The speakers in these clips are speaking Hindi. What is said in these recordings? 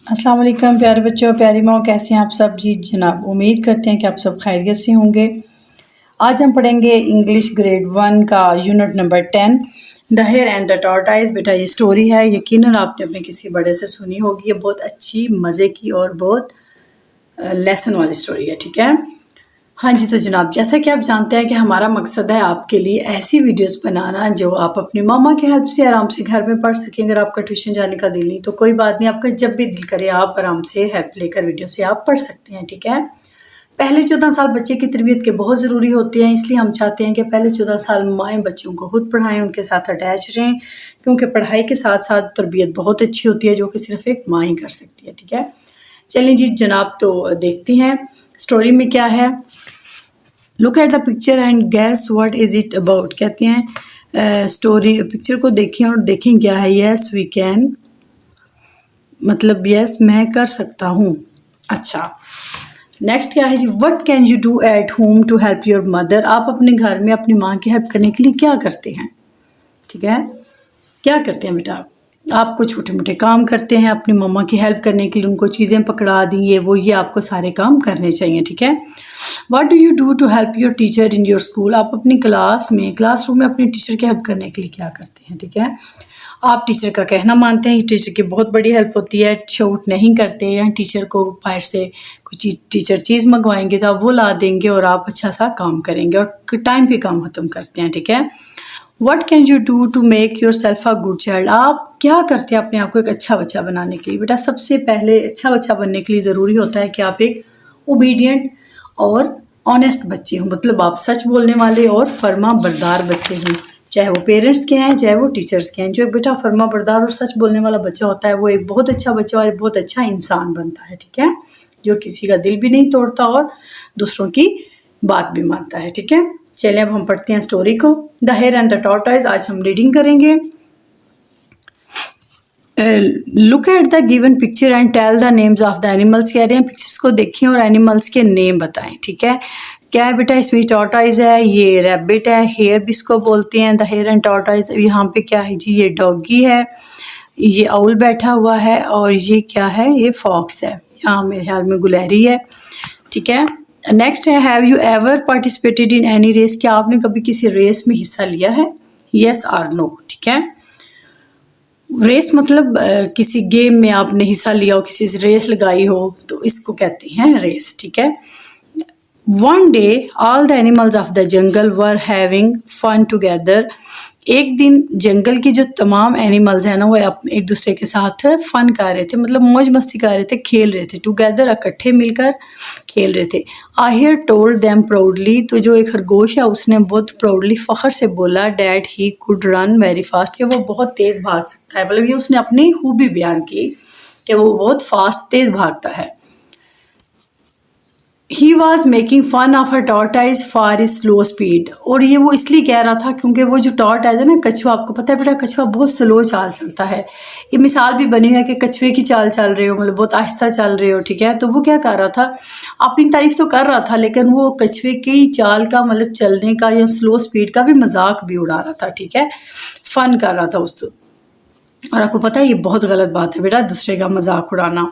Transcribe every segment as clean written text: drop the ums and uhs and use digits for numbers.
अस्सलाम वालेकुम प्यारे बच्चों, प्यारी माँ, कैसे हैं आप सब? जी जनाब, उम्मीद करते हैं कि आप सब खैरियत से होंगे। आज हम पढ़ेंगे इंग्लिश ग्रेड 1 का unit number 10, the hare and the tortoise. बेटा ये स्टोरी है, यकीनन आपने अपने किसी बड़े से सुनी होगी। ये बहुत अच्छी, मज़े की और बहुत लेसन वाली स्टोरी है, ठीक है। हाँ जी, तो जनाब जैसा कि आप जानते हैं कि हमारा मकसद है आपके लिए ऐसी वीडियोस बनाना जो आप अपनी मामा की हेल्प से आराम से घर में पढ़ सकें। अगर आपका ट्यूशन जाने का दिल नहीं तो कोई बात नहीं, आपका जब भी दिल करे आप आराम से हेल्प लेकर वीडियो से आप पढ़ सकते हैं, ठीक है। पहले 14 साल बच्चे की तरबियत के बहुत ज़रूरी होते हैं, इसलिए हम चाहते हैं कि पहले 14 साल माएँ बच्चों को खुद पढ़ाएं, उनके साथ अटैच रहें, क्योंकि पढ़ाई के साथ साथ तरबियत बहुत अच्छी होती है जो कि सिर्फ एक माँ ही कर सकती है, ठीक है। चलिए जी जनाब, तो देखते हैं स्टोरी में क्या है। Look at the picture and gas what is it about. कहते हैं स्टोरी पिक्चर को देखें और देखें क्या है। यस वी कैन, मतलब यस मैं कर सकता हूँ। अच्छा, नेक्स्ट क्या है जी? What can you do at home to help your mother. आप अपने घर में अपनी माँ की हेल्प करने के लिए क्या करते हैं, ठीक है। क्या करते हैं बेटा? आपको छोटे मोटे काम करते हैं अपनी मम्मा की हेल्प करने के लिए, उनको चीज़ें पकड़ा दी, ये आपको सारे काम करने चाहिए, ठीक है। What do you do to help your teacher in your school. आप अपनी क्लासरूम में अपनी टीचर की हेल्प करने के लिए क्या करते हैं, ठीक है। आप टीचर का कहना मानते हैं, टीचर की बहुत बड़ी हेल्प होती है। छूट नहीं करते या टीचर को बाहर से कुछ टीचर चीज़ मंगवाएंगे तो आप वो ला देंगे और आप अच्छा सा काम करेंगे और टाइम पे काम ख़त्म करते हैं, ठीक है। What can you do to make yourself a good child. आप क्या करते हैं अपने आप को एक अच्छा बच्चा बनाने के लिए? बेटा सबसे पहले अच्छा बच्चा बनने के लिए ज़रूरी होता है कि आप एक ओबीडियंट और ऑनेस्ट बच्चे हों, मतलब आप सच बोलने वाले और फर्मा बरदार बच्चे हों, चाहे वो पेरेंट्स के हैं चाहे वो टीचर्स के हैं। जो एक बेटा फर्मा बरदार और सच बोलने वाला बच्चा होता है वो एक बहुत अच्छा बच्चा और एक बहुत अच्छा इंसान बनता है, ठीक है, जो किसी का दिल भी नहीं तोड़ता और दूसरों की बात भी मानता है, ठीक है। चलिए अब हम पढ़ते हैं स्टोरी को। The hare and the tortoise. आज हम रीडिंग करेंगे। Look at the given picture and tell the names of the animals. कह रहे हैं पिक्चर्स को देखें और एनिमल्स के नेम बताएं, ठीक है। क्या है बेटा? इसमें टॉर्टोइज है, ये रैबिट है, हेयर भी इसको बोलते हैं। The hare and tortoise. यहाँ पे क्या है जी? ये डॉगी है, ये आउल बैठा हुआ है और ये क्या है? ये फॉक्स है। यहाँ मेरे ख्याल में गुलहरी है, ठीक है। नेक्स्ट है, have you ever participated in any race. क्या आपने कभी किसी रेस में हिस्सा लिया है? येस और नो, ठीक है। रेस मतलब किसी गेम में आपने हिस्सा लिया हो, किसी से रेस लगाई हो, तो इसको कहते हैं रेस, ठीक है। One day all the animals of the jungle were having fun together. एक दिन जंगल की जो तमाम एनिमल्स हैं ना वो एक दूसरे के साथ फन कर रहे थे, मतलब मौज मस्ती कर रहे थे, खेल रहे थे। टुगेदर इकट्ठे मिलकर खेल रहे थे। Ahir told them proudly. तो जो एक खरगोश है उसने बहुत प्राउडली फख्र से बोला that he could run very fast, कि वो बहुत तेज़ भाग सकता है। मतलब ये उसने अपनी खूबी बयान की कि वो बहुत फास्ट तेज़ भागता है। He was making fun of a tortoise for his slow speed. और ये वो इसलिए कह रहा था क्योंकि वो जो टॉर्टाइज है ना, कछुआ, आपको पता है बेटा कछुआ बहुत स्लो चाल चलता है। ये मिसाल भी बनी है कि कछुए की चाल चल रहे हो, मतलब बहुत आहिस्ता चल रहे हो, ठीक है। तो वो क्या कर रहा था? अपनी तारीफ तो कर रहा था लेकिन वो कछुए की चाल का, मतलब चलने का या स्लो स्पीड का भी मजाक भी उड़ा रहा था, ठीक है, फन कर रहा था उसको। और आपको पता है ये बहुत गलत बात है बेटा, दूसरे का मजाक उड़ाना।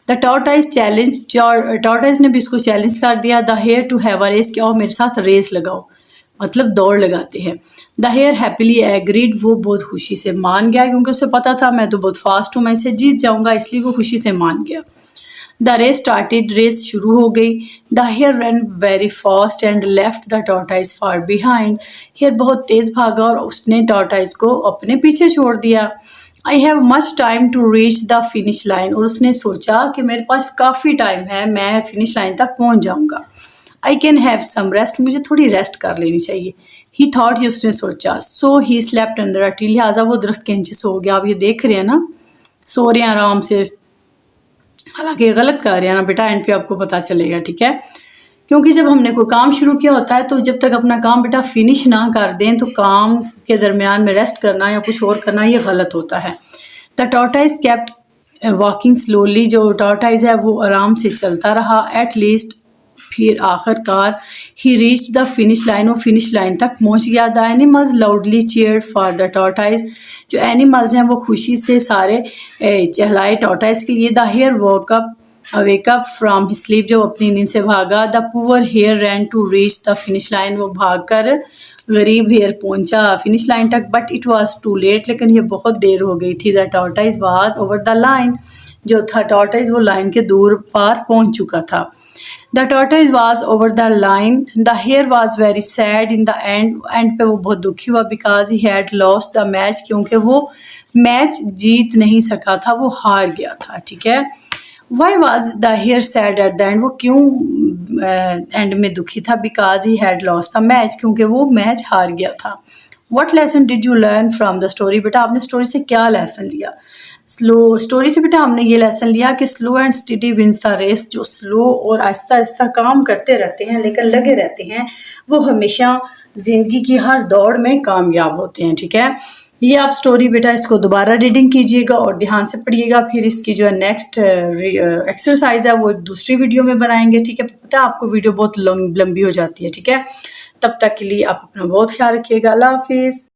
The tortoise challenge. टॉर्टाइज ने भी इसको चैलेंज कर दिया। The hare to have a race, कि और मेरे साथ रेस लगाओ, मतलब दौड़ लगाते हैं। The hare happily agreed. वो बहुत खुशी से मान गया क्योंकि उसे पता था मैं तो बहुत फास्ट हूँ, मैं इसे जीत जाऊंगा, इसलिए वो खुशी से मान गया। The race started. रेस शुरू हो गई। The hare ran very fast and left the tortoise far behind. Hare बहुत तेज भागा और उसने टॉर्टाइज को अपने पीछे छोड़ दिया। I have much time to reach the finish line. और उसने सोचा कि मेरे पास काफ़ी टाइम है, मैं फिनिश लाइन तक पहुंच जाऊंगा। I can have some rest. मुझे थोड़ी रेस्ट कर लेनी चाहिए। ही थॉट, ये उसने सोचा। So he slept under a tree. लिहाजा वो दरख्त के नीचे सो गया। आप ये देख रहे हैं ना, सो रहे हैं आराम से, हालांकि गलत कर रहे हैं ना बेटा, एंड पे आपको पता चलेगा, ठीक है। क्योंकि जब हमने कोई काम शुरू किया होता है तो जब तक अपना काम बेटा फिनिश ना कर दें तो काम के दरमियान में रेस्ट करना या कुछ और करना ये गलत होता है। The tortoise kept walking slowly. जो टॉर्टाइज है वो आराम से चलता रहा। एट लीस्ट फिर आखिरकार he reach the finish line, वो फिनिश लाइन तक पहुंच गया। The animals loudly cheered for the tortoise, जो एनिमल्स हैं वो खुशी से सारे चहलाए टॉर्टाइज के लिए। The hare wake up from his sleep, जो अपनी नींद से भागा। The poor hare ran to reach the finish line, वो भागकर गरीब हेयर पहुंचा फिनिश लाइन तक। But it was too late, लेकिन ये बहुत देर हो गई थी। The tortoise was over the line, जो था टॉर्टाइज वो लाइन के दूर पार पहुंच चुका था। The tortoise was over the line, the hare was very sad in the end पे वो बहुत दुखी हुआ। Because he had lost the match, क्योंकि वो मैच जीत नहीं सका था, वो हार गया था। ठीक है, why was the hare sad at the end, वो क्यों एंड में दुखी था। Because he had lost the match, क्योंकि वो मैच हार गया था। What lesson did you learn from the story, बेटा आपने स्टोरी से क्या लेसन लिया। स्टोरी से बेटा हमने ये लेसन लिया कि slow and steady wins the race, जो स्लो और आहिस्ता आहिस्ता काम करते रहते हैं लेकिन लगे रहते हैं, वो हमेशा जिंदगी की हर दौड़ में कामयाब होते हैं। ठीक है, ये आप स्टोरी बेटा इसको दोबारा रीडिंग कीजिएगा और ध्यान से पढ़िएगा। फिर इसकी जो है नेक्स्ट एक्सरसाइज है वो एक दूसरी वीडियो में बनाएंगे। ठीक है, पता है आपको वीडियो बहुत लंबी हो जाती है। ठीक है, तब तक के लिए आप अपना बहुत ख्याल रखिएगा। अल्लाह हाफिज़।